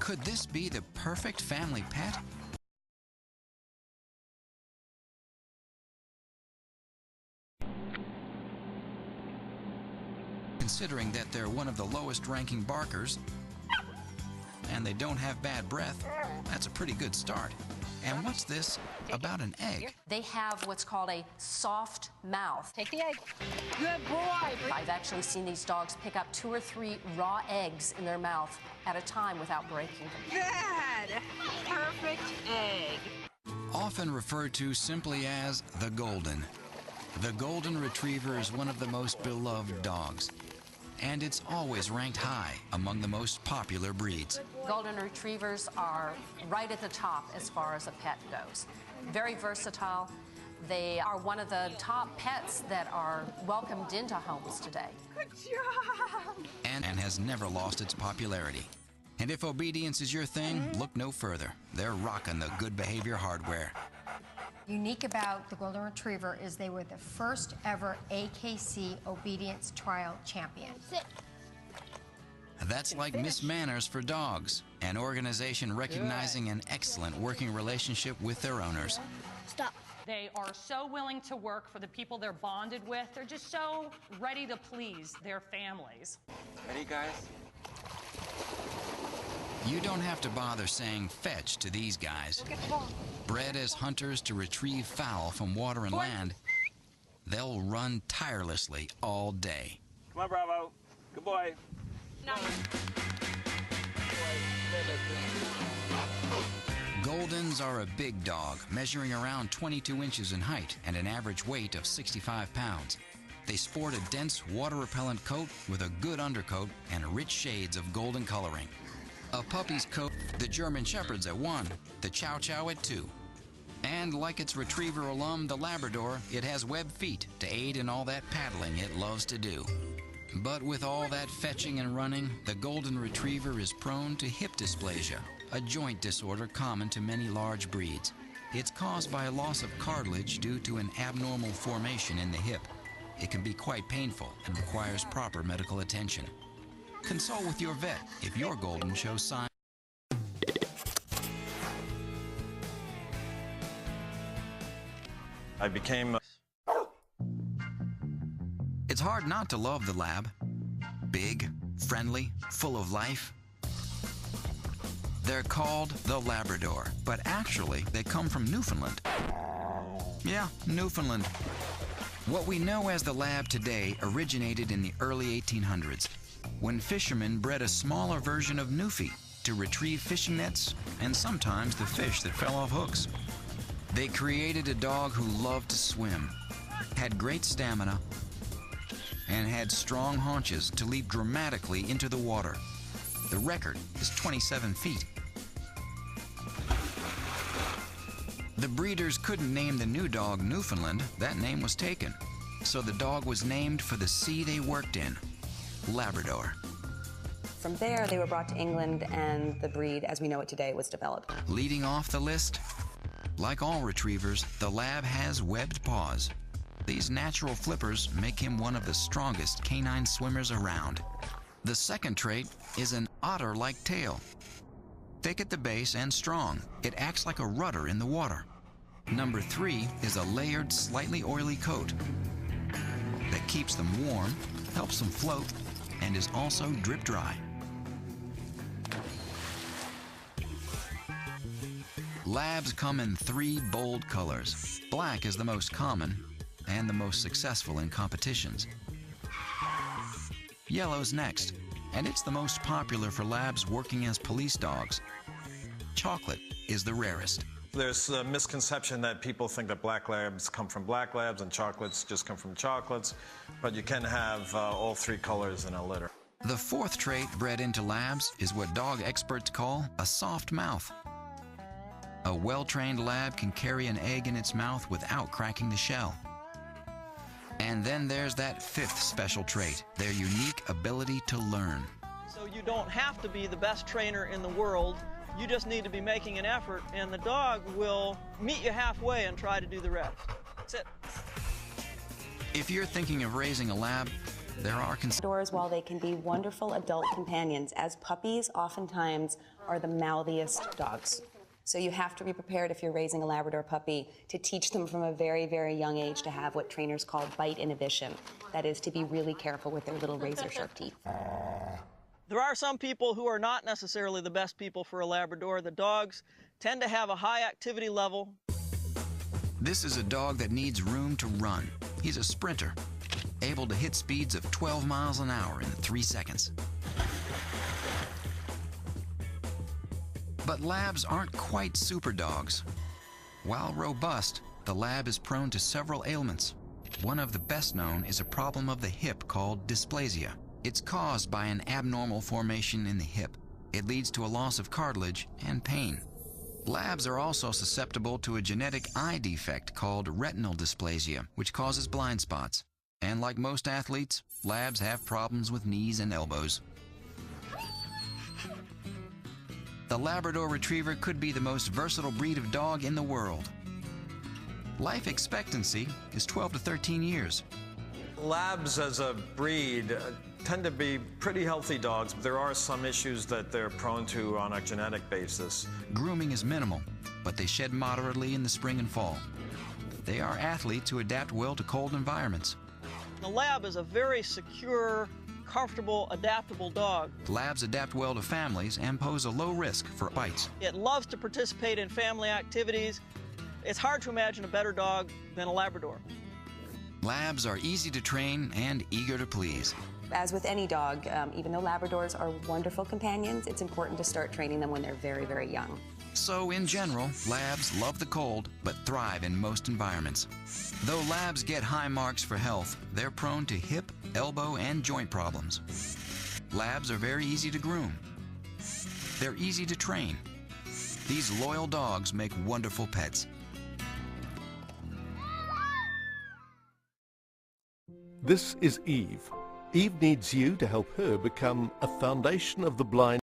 Could this be the perfect family pet? Considering that they're one of the lowest ranking barkers and they don't have bad breath, that's a pretty good start. And what's this about an egg? They have what's called a soft mouth. Take the egg. Good boy. I've actually seen these dogs pick up 2 or 3 raw eggs in their mouth at a time without breaking them. Good. Perfect egg. Often referred to simply as the Golden. The Golden Retriever is one of the most beloved dogs, and it's always ranked high among the most popular breeds. Golden Retrievers are right at the top as far as a pet goes. Very versatile. They are one of the top pets that are welcomed into homes today. Good job. And has never lost its popularity. And if obedience is your thing, look no further. They're rocking the good behavior hardware. Unique about the Golden Retriever is they were the first ever AKC obedience trial champion. Sit. That's like Miss Manners for dogs, an organization recognizing an excellent working relationship with their owners. Stop. They are so willing to work for the people they're bonded with. They're just so ready to please their families. Ready, guys? You don't have to bother saying fetch to these guys. Bred as hunters to retrieve fowl from water and land, they'll run tirelessly all day. Come on, Bravo. Good boy. Nice. Goldens are a big dog, measuring around 22 inches in height and an average weight of 65 pounds. They sport a dense water-repellent coat with a good undercoat and rich shades of golden coloring. A puppy's coat, the German Shepherd's at 1, the Chow Chow at 2. And like its retriever alum, the Labrador, it has webbed feet to aid in all that paddling it loves to do. But with all that fetching and running, the Golden Retriever is prone to hip dysplasia, a joint disorder common to many large breeds. It's caused by a loss of cartilage due to an abnormal formation in the hip. It can be quite painful and requires proper medical attention. Consult with your vet if your Golden shows signs. I became... It's hard not to love the Lab. Big, friendly, full of life. They're called the Labrador, but actually they come from Newfoundland. Yeah, Newfoundland. What we know as the Lab today originated in the early 1800s, when fishermen bred a smaller version of Newfie to retrieve fishing nets and sometimes the fish that fell off hooks. They created a dog who loved to swim, had great stamina, and had strong haunches to leap dramatically into the water. The record is 27 feet. The breeders couldn't name the new dog Newfoundland. That name was taken. So the dog was named for the sea they worked in, Labrador. From there, they were brought to England, and the breed, as we know it today, was developed. Leading off the list, like all retrievers, the Lab has webbed paws. These natural flippers make him one of the strongest canine swimmers around. The second trait is an otter-like tail. Thick at the base and strong, it acts like a rudder in the water. Number 3 is a layered, slightly oily coat that keeps them warm, helps them float, and is also drip dry. Labs come in 3 bold colors. Black is the most common and the most successful in competitions. Yellow's next, and it's the most popular for Labs working as police dogs. Chocolate is the rarest. There's a misconception that people think that black labs come from black labs and chocolates just come from chocolates, but you can have all 3 colors in a litter. The 4th trait bred into Labs is what dog experts call a soft mouth. A well-trained Lab can carry an egg in its mouth without cracking the shell. And then there's that 5th special trait, their unique ability to learn. So you don't have to be the best trainer in the world. You just need to be making an effort, and the dog will meet you halfway and try to do the rest. That's it. If you're thinking of raising a Lab, there are Labradors, while they can be wonderful adult companions, as puppies oftentimes are the mouthiest dogs. So you have to be prepared if you're raising a Labrador puppy to teach them from a very, very young age to have what trainers call bite inhibition. That is, to be really careful with their little razor-sharp teeth. There are some people who are not necessarily the best people for a Labrador. The dogs tend to have a high activity level. This is a dog that needs room to run. He's a sprinter, able to hit speeds of 12 miles an hour in 3 seconds. But labs aren't quite super dogs. While robust, the lab is prone to several ailments. One of the best known is a problem of the hip called dysplasia. It's caused by an abnormal formation in the hip. It leads to a loss of cartilage and pain. Labs are also susceptible to a genetic eye defect called retinal dysplasia, which causes blind spots. And like most athletes, labs have problems with knees and elbows. The Labrador Retriever could be the most versatile breed of dog in the world. Life expectancy is 12 to 13 years. Labs as a breed tend to be pretty healthy dogs, but there are some issues that they're prone to on a genetic basis. Grooming is minimal, but they shed moderately in the spring and fall. They are athletes who adapt well to cold environments. The Lab is a very secure, comfortable, adaptable dog. Labs adapt well to families and pose a low risk for bites. It loves to participate in family activities. It's hard to imagine a better dog than a Labrador. Labs are easy to train and eager to please. As with any dog, even though Labradors are wonderful companions, it's important to start training them when they're very, very young. So, in general, labs love the cold, but thrive in most environments. Though labs get high marks for health, they're prone to hip, elbow, and joint problems. Labs are very easy to groom. They're easy to train. These loyal dogs make wonderful pets. This is Eve. Eve needs you to help her become a foundation of the blind